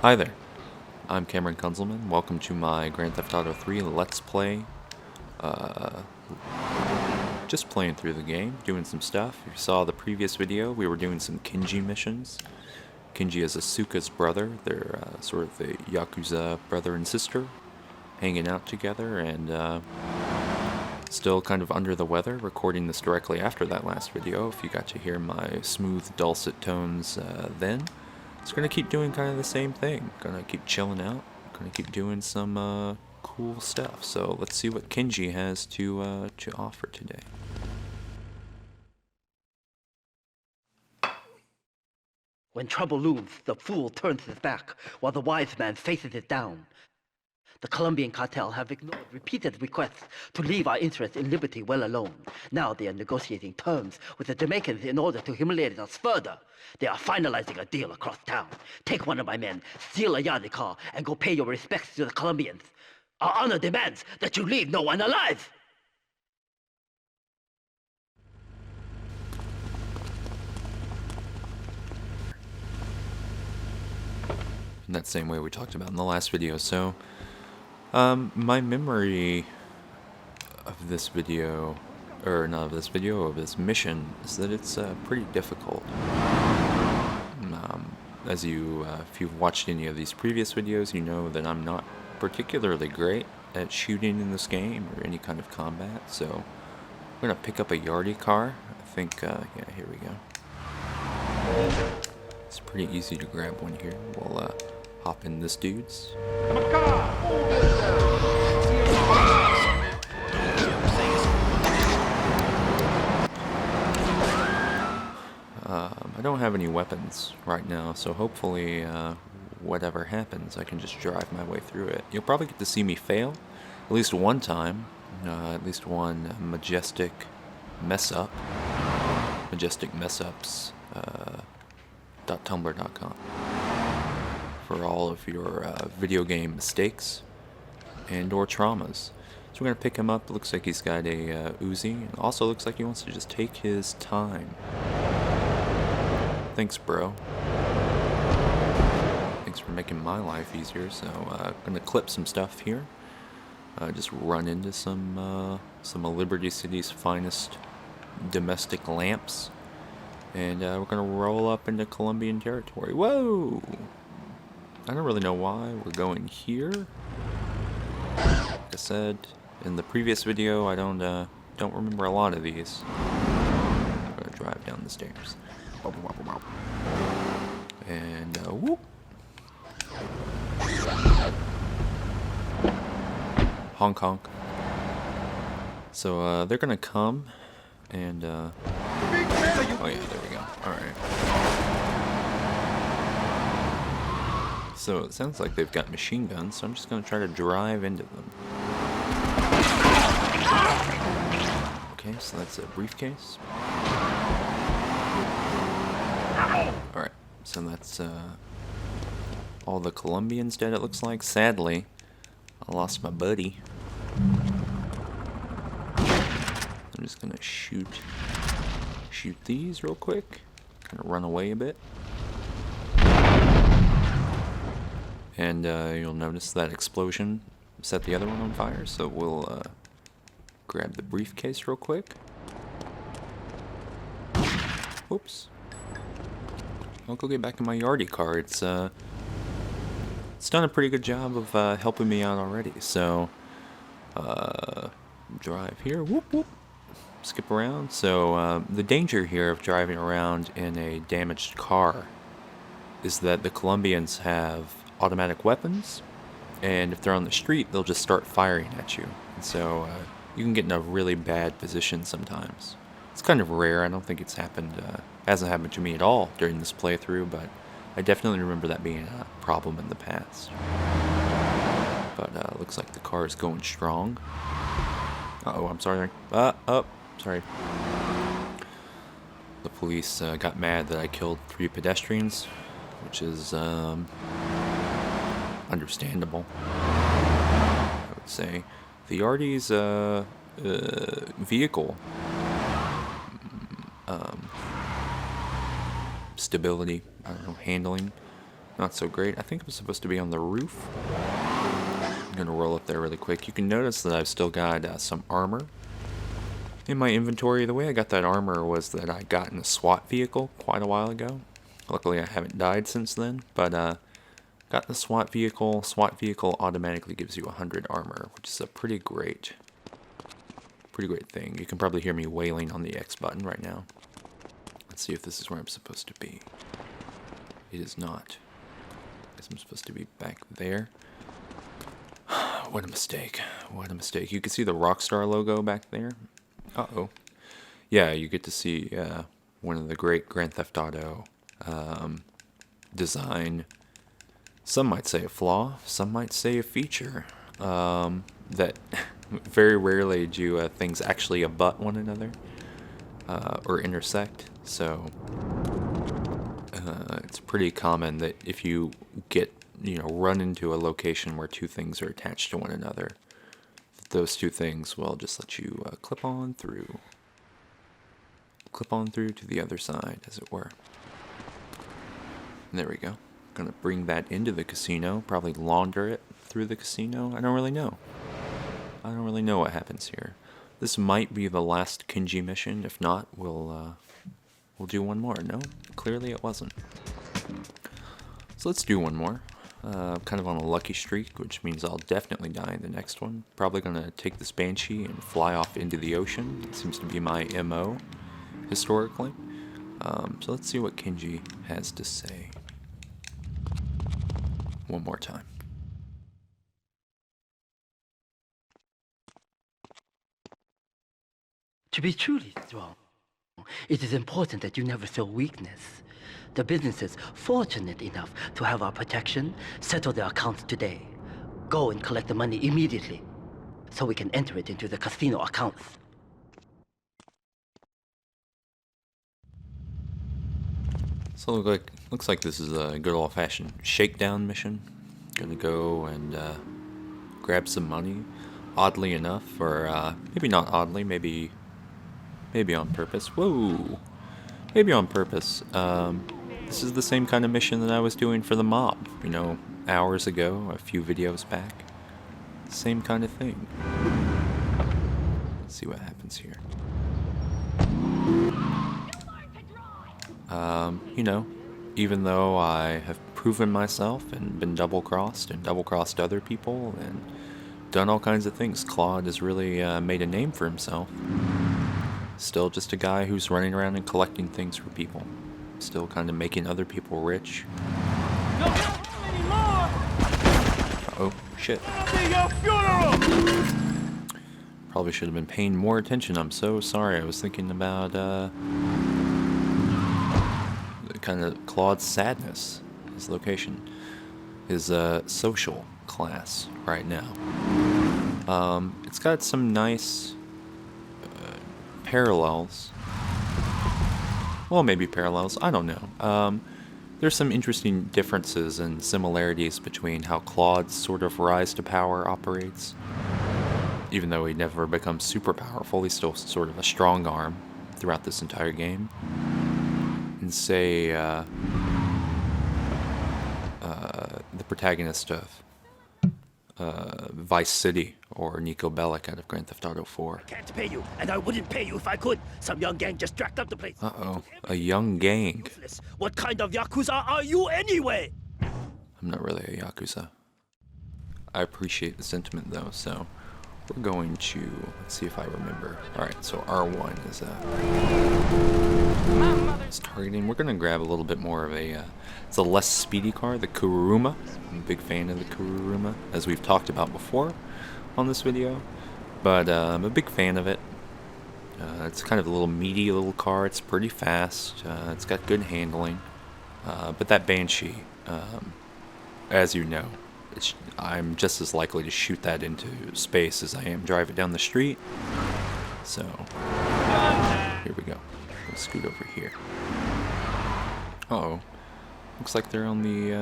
Hi there, I'm Cameron Kunzelman. Welcome to my Grand Theft Auto 3 Let's Play. Just playing through the game, doing some stuff. If you saw the previous video, we were doing some Kinji missions. Kinji is Asuka's brother. They're sort of the Yakuza brother and sister, hanging out together, and still kind of under the weather, recording this directly after that last video. If you got to hear my smooth, dulcet tones then. Just gonna keep doing kind of the same thing. Gonna keep chilling out. Gonna keep doing some cool stuff. So let's see what Kinji has to offer today. When trouble looms, the fool turns his back, while the wise man faces it down. The Colombian cartel have ignored repeated requests to leave our interests in liberty well alone. Now they are negotiating terms with the Jamaicans in order to humiliate us further. They are finalizing a deal across town. Take one of my men, steal a Yardi car, and go pay your respects to the Colombians. Our honor demands that you leave no one alive! In that same way we talked about in the last video. So, my memory of this video, or not of this video, of this mission, is that it's pretty difficult. As if you've watched any of these previous videos, you know that I'm not particularly great at shooting in this game or any kind of combat. So, I'm gonna pick up a Yardi car. I think, yeah, here we go. It's pretty easy to grab one here. We'll hop in this dude's. I don't have any weapons right now, so hopefully whatever happens, I can just drive my way through it. You'll probably get to see me fail at least one time, at least one majestic mess up. Majestic mess ups. .tumblr.com for all of your video game mistakes and or traumas. So we're gonna pick him up. It looks like he's got a Uzi, and also looks like he wants to just take his time. Thanks, bro. Thanks for making my life easier. So I'm gonna clip some stuff here. Just run into some of Liberty City's finest domestic lamps. And we're going to roll up into Colombian territory. Whoa! I don't really know why we're going here. Like I said in the previous video, I don't remember a lot of these. I'm going to drive down the stairs. And whoop! Honk honk. So they're going to come and oh yeah, there we go. Alright. So it sounds like they've got machine guns, so I'm just going to try to drive into them. Okay, so that's a briefcase. Alright, so that's all the Colombians dead, it looks like. Sadly, I lost my buddy. I'm just going to shoot these real quick. Kind of run away a bit. And you'll notice that explosion set the other one on fire, so we'll grab the briefcase real quick. Oops. I'll go get back in my Yardi car. It's done a pretty good job of helping me out already, so drive here. Whoop whoop. Skip around. So the danger here of driving around in a damaged car is that the Colombians have automatic weapons, and if they're on the street, they'll just start firing at you. And so you can get in a really bad position sometimes. It's kind of rare. I don't think it's happened, hasn't happened to me at all during this playthrough, but I definitely remember that being a problem in the past. But looks like the car is going strong. Uh-oh, I'm sorry. Sorry. The police got mad that I killed 3 pedestrians, which is understandable, I would say. The Yardi's vehicle stability, I don't know, handling Not so great. I think I'm supposed to be on the roof. I'm gonna roll up there really quick. You can notice that I've still got some armor in my inventory. The way I got that armor was that I got in a SWAT vehicle quite a while ago. Luckily, I haven't died since then, but got in the SWAT vehicle. SWAT vehicle automatically gives you 100 armor, which is a pretty great thing. You can probably hear me wailing on the X button right now. Let's see if this is where I'm supposed to be. It is not. I guess I'm supposed to be back there. What a mistake. What a mistake. You can see the Rockstar logo back there. Uh-oh. Yeah, you get to see one of the great Grand Theft Auto design. Some might say a flaw. Some might say a feature. That very rarely do things actually abut one another. Or intersect. So it's pretty common that if you get, run into a location where two things are attached to one another, those two things will just let you clip on through to the other side, as it were. And there we go. Gonna bring that into the casino, probably launder it through the casino. I don't really know. I don't really know what happens here. This might be the last Kinji mission. If not, we'll do one more. No, clearly it wasn't. So let's do one more. Kind of on a lucky streak, which means I'll definitely die in the next one. Probably gonna take this Banshee and fly off into the ocean. It seems to be my MO, historically. So let's see what Kinji has to say. One more time. To be truly strong, it is important that you never show weakness. The business is fortunate enough to have our protection. Settle their accounts today. Go and collect the money immediately, so we can enter it into the casino accounts. So looks like this is a good old-fashioned shakedown mission. Gonna go and grab some money. Oddly enough, or maybe not oddly, maybe on purpose. Whoa! Maybe on purpose. This is the same kind of mission that I was doing for the mob, hours ago, a few videos back. Same kind of thing. Let's see what happens here. Even though I have proven myself and been double-crossed and double-crossed other people and done all kinds of things, Claude has really made a name for himself. Still just a guy who's running around and collecting things for people. Still kind of making other people rich. Uh-oh, shit. Probably should have been paying more attention. I'm so sorry. I was thinking about kind of Claude's sadness, his location, his social class right now. It's got some nice parallels. Well, maybe parallels, I don't know. There's some interesting differences and similarities between how Claude's sort of rise to power operates. Even though he never becomes super powerful, he's still sort of a strong arm throughout this entire game. And say, the protagonist of Vice City or Nico Bellic out of Grand Theft Auto 4. Can't pay you, and I wouldn't pay you if I could. Some young gang just jacked up the place. Uh-oh, a young gang. What kind of Yakuza are you anyway? I'm not really a Yakuza. I appreciate the sentiment though, so we're going to, let's see if I remember. Alright, so R1 is targeting. We're going to grab a little bit more of a, it's a less speedy car, the Kuruma. I'm a big fan of the Kuruma, as we've talked about before on this video. But I'm a big fan of it. It's kind of a little meaty little car. It's pretty fast. It's got good handling. But that Banshee, as you know, I'm just as likely to shoot that into space as I am drive it down the street. So, here we go. Let's scoot over here. Uh-oh. Looks like they're on the,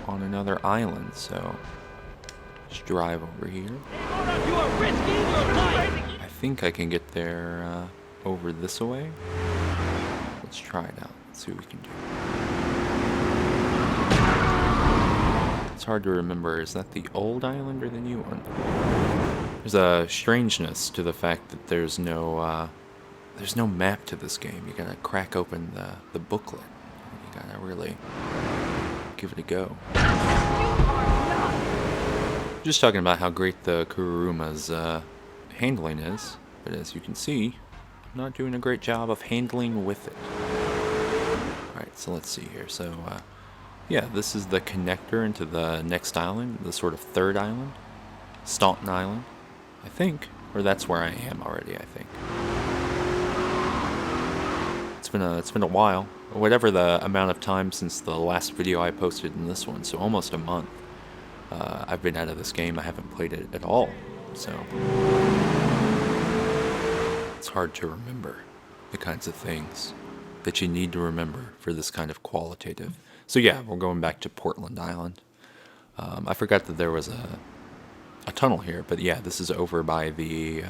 on another island, so let's drive over here. I think I can get there over this way. Let's try it out. Let's see what we can do. It's hard to remember. Is that the old island or the new one? There's a strangeness to the fact that there's no map to this game. You gotta crack open the booklet. You gotta really give it a go. Just talking about how great the Kururuma's handling is, but as you can see, I'm not doing a great job of handling with it. Alright, so let's see here. So, yeah, this is the connector into the next island, the sort of third island, Staunton Island, I think, or that's where I am already, I think. It's been a while, whatever the amount of time since the last video I posted in this one, so almost a month. I've been out of this game. I haven't played it at all, so it's hard to remember the kinds of things that you need to remember for this kind of qualitative. So yeah, we're going back to Portland Island. I forgot that there was a tunnel here, but yeah, this is over by the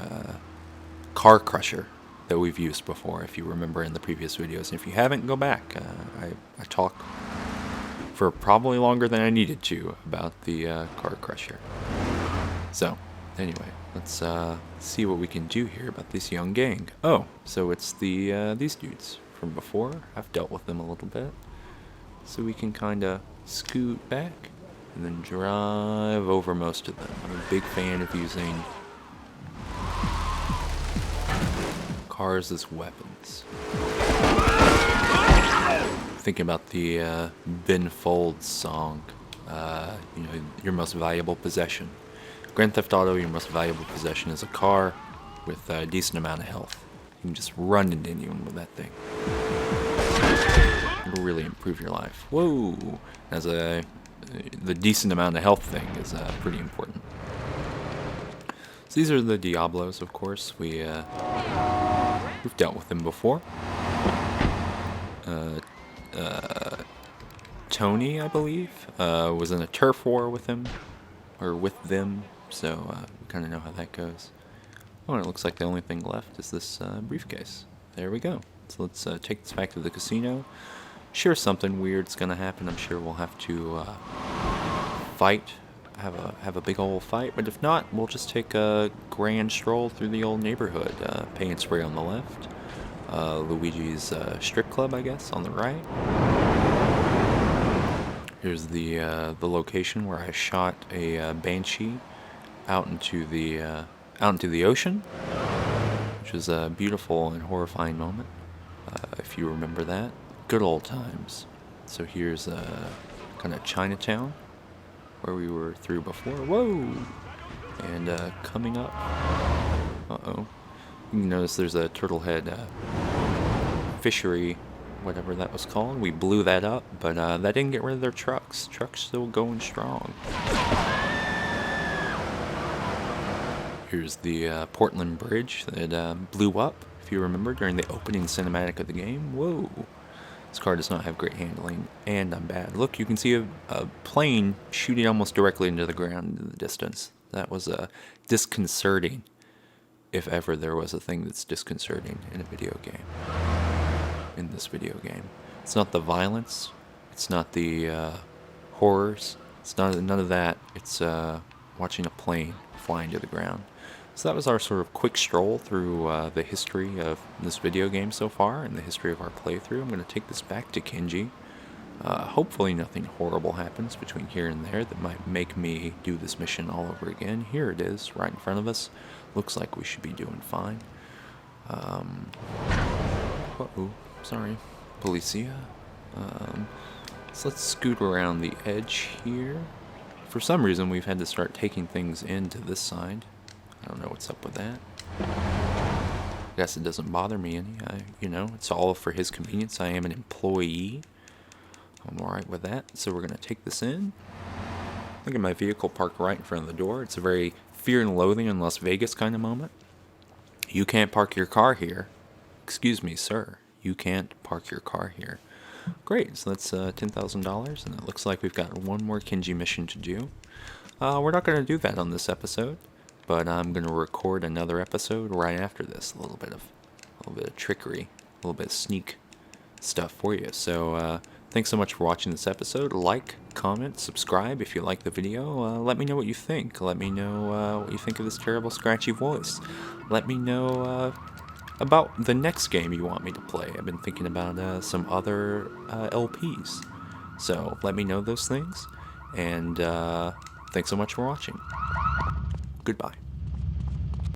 car crusher that we've used before, if you remember in the previous videos. And if you haven't, go back. I talk for probably longer than I needed to about the car crusher. So, anyway, let's see what we can do here about this young gang. Oh, so it's these dudes from before. I've dealt with them a little bit. So we can kind of scoot back and then drive over most of them. I'm a big fan of using cars as weapons. Thinking about the Ben Folds song, you know, your most valuable possession. Grand Theft Auto, your most valuable possession is a car with a decent amount of health. You can just run into anyone with that thing. It'll really improve your life. Whoa! The decent amount of health thing is pretty important. So these are the Diablos, of course. We've dealt with them before. Tony, I believe, was in a turf war with him, or with them, so we kind of know how that goes. Oh, and it looks like the only thing left is this briefcase. There we go. So let's take this back to the casino. Sure, something weird's gonna happen. I'm sure we'll have to fight, have a big old fight. But if not, we'll just take a grand stroll through the old neighborhood. Paint spray on the left. Luigi's strip club, I guess, on the right. Here's the location where I shot a banshee out into the ocean, which was a beautiful and horrifying moment. If you remember that, good old times. So here's kind of Chinatown, where we were through before. Whoa! And coming up, you can notice there's a turtlehead fishery, whatever that was called. We blew that up, but that didn't get rid of their trucks. Trucks still going strong. Here's the Portland Bridge that blew up, if you remember, during the opening cinematic of the game. Whoa! This car does not have great handling, and I'm bad. Look, you can see a plane shooting almost directly into the ground in the distance. That was disconcerting, if ever there was a thing that's disconcerting in a video game. In this video game. It's not the violence, it's not the horrors, it's none of that. It's watching a plane flying to the ground. So that was our sort of quick stroll through the history of this video game so far and the history of our playthrough. I'm going to take this back to Kenji. Hopefully nothing horrible happens between here and there that might make me do this mission all over again. Here it is, right in front of us. Looks like we should be doing fine. Sorry, Policia. So let's scoot around the edge here. For some reason, we've had to start taking things into this side. I don't know what's up with that. I guess it doesn't bother me any. You know, it's all for his convenience. I am an employee. I'm alright with that. So we're going to take this in. Look at my vehicle parked right in front of the door. It's a very Fear and Loathing in Las Vegas kind of moment. You can't park your car here. Excuse me, sir. You can't park your car here. Great, so that's $10,000, and it looks like we've got one more Kenji mission to do. We're not going to do that on this episode, but I'm going to record another episode right after this. A little bit of trickery, a little bit of sneak stuff for you. So Thanks so much for watching this episode. Like, comment, subscribe if you like the video. Let me know what you think. Let me know what you think of this terrible scratchy voice. Let me know about the next game you want me to play. I've been thinking about some other LPs. So let me know those things. And thanks so much for watching. Goodbye.